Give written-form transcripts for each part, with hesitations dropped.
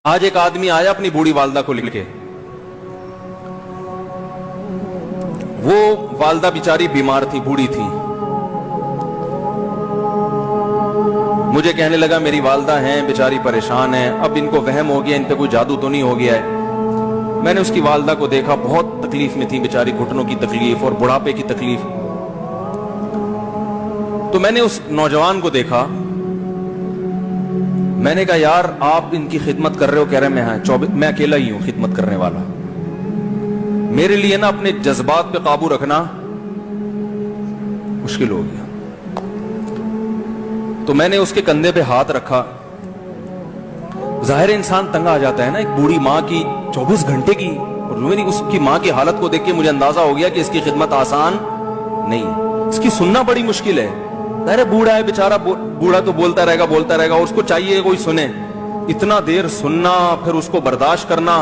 آج ایک آدمی آیا اپنی بوڑھی والدہ کو لے کے، وہ والدہ بیچاری بیمار تھی، بوڑھی تھی. مجھے کہنے لگا میری والدہ ہیں بیچاری پریشان ہیں، اب ان کو وہم ہو گیا، ان پہ کوئی جادو تو نہیں ہو گیا ہے. میں نے اس کی والدہ کو دیکھا، بہت تکلیف میں تھی بیچاری، گھٹنوں کی تکلیف اور بڑھاپے کی تکلیف. تو میں نے اس نوجوان کو دیکھا، میں نے کہا یار آپ ان کی خدمت کر رہے ہو؟ کہہ رہے میں اکیلا ہی ہوں خدمت کرنے والا. میرے لیے نا اپنے جذبات پہ قابو رکھنا مشکل ہو گیا. تو میں نے اس کے کندھے پہ ہاتھ رکھا. ظاہر انسان تنگ آ جاتا ہے نا، ایک بوڑھی ماں کی 24 گھنٹے کی، اور اس کی ماں کی حالت کو دیکھ کے مجھے اندازہ ہو گیا کہ اس کی خدمت آسان نہیں ہے، اس کی سننا بڑی مشکل ہے. ظاہر بوڑھا ہے بیچارہ، بوڑھا تو بولتا رہے گا، اور اس کو چاہیے کوئی سنے. اتنا دیر سننا، پھر اس کو برداشت کرنا.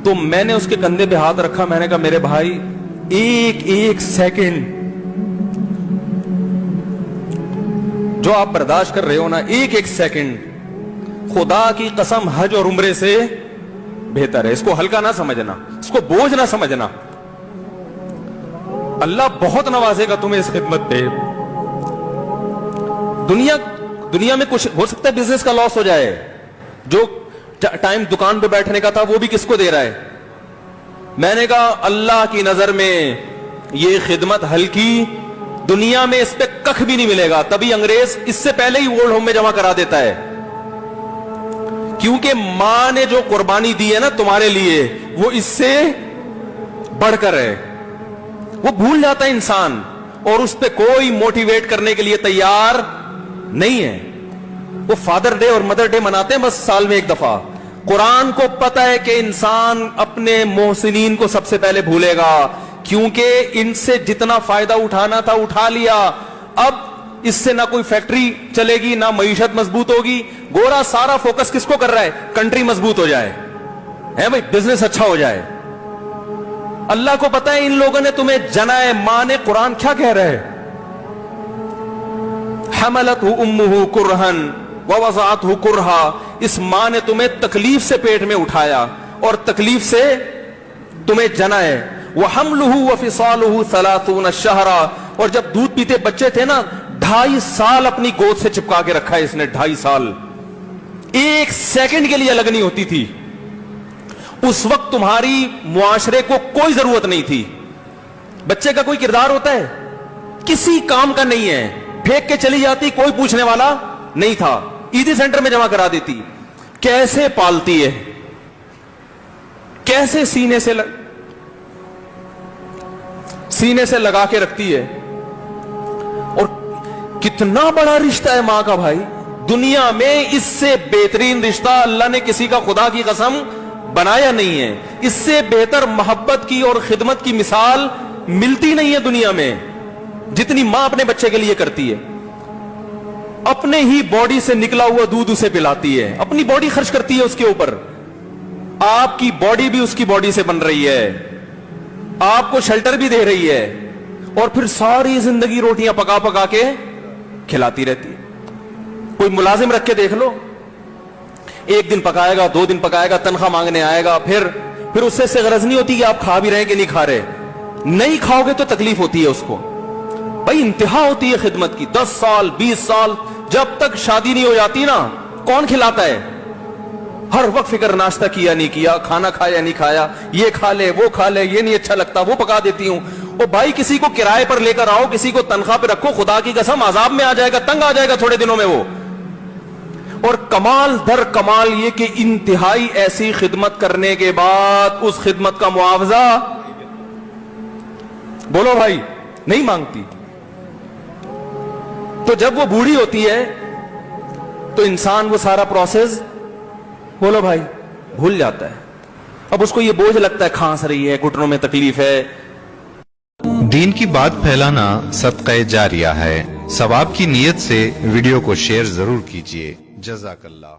تو میں نے اس کے کندھے پہ ہاتھ رکھا، میں نے کہا میرے بھائی ایک سیکنڈ جو آپ برداشت کر رہے ہو نا، ایک سیکنڈ خدا کی قسم حج اور عمرے سے بہتر ہے. اس کو ہلکا نہ سمجھنا، اس کو بوجھ نہ سمجھنا. اللہ بہت نوازے گا تمہیں اس خدمت پہ. دنیا میں کچھ ہو سکتا ہے بزنس کا لاس ہو جائے، جو ٹائم دکان پہ بیٹھنے کا تھا وہ بھی کس کو دے رہا ہے. میں نے کہا اللہ کی نظر میں یہ خدمت ہلکی، دنیا میں اس پہ کخ بھی نہیں ملے گا. تبھی انگریز اس سے پہلے ہی اولڈ ہوم میں جمع کرا دیتا ہے، کیونکہ ماں نے جو قربانی دی ہے نا تمہارے لیے، وہ اس سے بڑھ کر ہے. وہ بھول جاتا ہے انسان، اور اس پہ کوئی موٹیویٹ کرنے کے لیے تیار نہیں ہے. وہ فادر ڈے اور مدر ڈے مناتے ہیں بس سال میں ایک دفعہ. قرآن کو پتا ہے کہ انسان اپنے محسنین کو سب سے پہلے بھولے گا، کیونکہ ان سے جتنا فائدہ اٹھانا تھا اٹھا لیا. اب اس سے نہ کوئی فیکٹری چلے گی، نہ معیشت مضبوط ہوگی. گورا سارا فوکس کس کو کر رہا ہے؟ کنٹری مضبوط ہو جائے، ہے بھائی، بزنس اچھا ہو جائے. اللہ کو پتا ہے ان لوگوں نے تمہیں جنا ہے. ماں نے قرآن کیا کہہ رہا ہے؟ حملتہ امہ کرہن ووضعتہ کرہا. اس ماں نے تمہیں تکلیف سے پیٹ میں اٹھایا اور تکلیف سے تمہیں جنا ہے. وحملہ وفصالہ 30 شہرا. اور جب دودھ پیتے بچے تھے نا، 2.5 سال اپنی گود سے چپکا کے رکھا ہے اس نے. 2.5 سال ایک سیکنڈ کے لیے الگ نہیں ہوتی تھی. اس وقت تمہاری معاشرے کو کوئی ضرورت نہیں تھی. بچے کا کوئی کردار ہوتا ہے؟ کسی کام کا نہیں ہے. پھینک کے چلی جاتی، کوئی پوچھنے والا نہیں تھا. عیدی سینٹر میں جمع کرا دیتی. کیسے پالتی ہے، کیسے سینے سے لگا کے رکھتی ہے. اور کتنا بڑا رشتہ ہے ماں کا بھائی. دنیا میں اس سے بہترین رشتہ اللہ نے کسی کا خدا کی قسم بنایا نہیں ہے. اس سے بہتر محبت کی اور خدمت کی مثال ملتی نہیں ہے دنیا میں، جتنی ماں اپنے بچے کے لیے کرتی ہے. اپنے ہی باڈی سے نکلا ہوا دودھ اسے پلاتی ہے، اپنی باڈی خرچ کرتی ہے اس کے اوپر. آپ کی باڈی بھی اس کی باڈی سے بن رہی ہے، آپ کو شیلٹر بھی دے رہی ہے، اور پھر ساری زندگی روٹیاں پکا پکا کے کھلاتی رہتی ہے. کوئی ملازم رکھ کے دیکھ لو، 1 دن پکائے گا، 2 دن پکائے گا، تنخواہ مانگنے آئے گا. پھر اس سے غرض نہیں ہوتی کہ آپ کھا بھی رہے ہیں کہ نہیں کھا رہے. نہیں کھاؤ گے تو تکلیف ہوتی ہے اس کو. بھائی انتہا ہوتی ہے خدمت کی. 10 سال 20 سال جب تک شادی نہیں ہو جاتی نا، کون کھلاتا ہے؟ ہر وقت فکر، ناشتہ کیا نہیں کیا، کھانا کھایا نہیں کھایا، یہ کھا لے وہ کھا لے، یہ نہیں اچھا لگتا وہ پکا دیتی ہوں. اور بھائی کسی کو کرائے پر لے کر آؤ، کسی کو تنخواہ پہ رکھو، خدا کی قسم عذاب میں آ جائے گا، تنگ آ جائے گا تھوڑے دنوں میں وہ. اور کمال در کمال یہ کہ انتہائی ایسی خدمت کرنے کے بعد اس خدمت کا معاوضہ بولو بھائی نہیں مانگتی. تو جب وہ بوڑھی ہوتی ہے تو انسان وہ سارا پروسیس بولو بھائی بھول جاتا ہے. اب اس کو یہ بوجھ لگتا ہے، کھانس رہی ہے، گھٹنوں میں تکلیف ہے. دین کی بات پھیلانا صدقہ جاریہ ہے. ثواب کی نیت سے ویڈیو کو شیئر ضرور کیجیے. جزاک اللہ.